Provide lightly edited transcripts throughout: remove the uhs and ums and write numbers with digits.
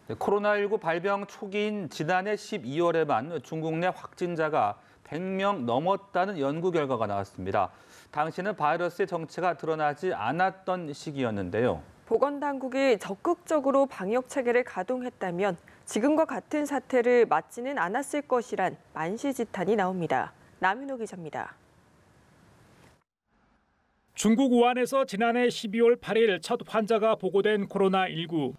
네, 코로나19 발병 초기인 지난해 12월에만 중국 내 확진자가 100명 넘었다는 연구 결과가 나왔습니다. 당시는 바이러스의 정체가 드러나지 않았던 시기였는데요. 보건당국이 적극적으로 방역 체계를 가동했다면 지금과 같은 사태를 맞지는 않았을 것이란 만시지탄이 나옵니다. 남윤호 기자입니다. 중국 우한에서 지난해 12월 8일 첫 환자가 보고된 코로나19.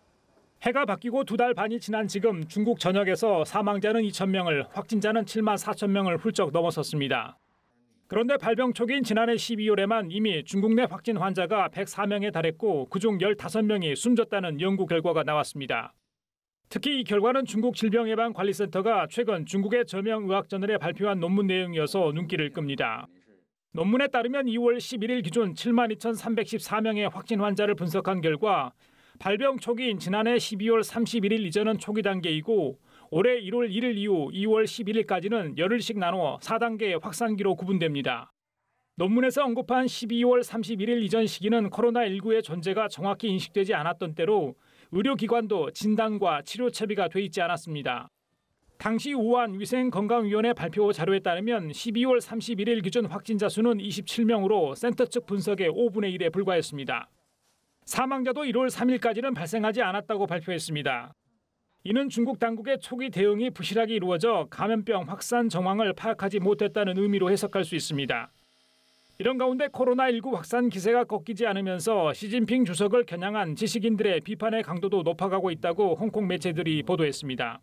해가 바뀌고 2달 반이 지난 지금 중국 전역에서 사망자는 2,000명을, 확진자는 7만 4천 명을 훌쩍 넘어섰습니다. 그런데 발병 초기인 지난해 12월에만 이미 중국 내 확진 환자가 104명에 달했고 그중 15명이 숨졌다는 연구 결과가 나왔습니다. 특히 이 결과는 중국 질병예방관리센터가 최근 중국의 저명 의학저널에 발표한 논문 내용이어서 눈길을 끕니다. 논문에 따르면 2월 11일 기준 72,314명의 확진 환자를 분석한 결과 발병 초기인 지난해 12월 31일 이전은 초기 단계이고 올해 1월 1일 이후 2월 11일까지는 열흘씩 나누어 4단계의 확산기로 구분됩니다. 논문에서 언급한 12월 31일 이전 시기는 코로나19의 존재가 정확히 인식되지 않았던 때로 의료기관도 진단과 치료 채비가 돼 있지 않았습니다. 당시 우한 위생건강위원회 발표 자료에 따르면 12월 31일 기준 확진자 수는 27명으로 센터 측 분석의 5분의 1에 불과했습니다. 사망자도 1월 3일까지는 발생하지 않았다고 발표했습니다. 이는 중국 당국의 초기 대응이 부실하게 이루어져 감염병 확산 정황을 파악하지 못했다는 의미로 해석할 수 있습니다. 이런 가운데 코로나19 확산 기세가 꺾이지 않으면서 시진핑 주석을 겨냥한 지식인들의 비판의 강도도 높아가고 있다고 홍콩 매체들이 보도했습니다.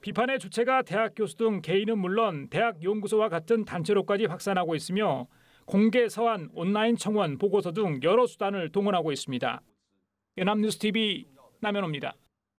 비판의 주체가 대학 교수 등 개인은 물론 대학 연구소와 같은 단체로까지 확산하고 있으며 공개 서한, 온라인 청원, 보고서 등 여러 수단을 동원하고 있습니다. 연합뉴스TV 남현호입니다.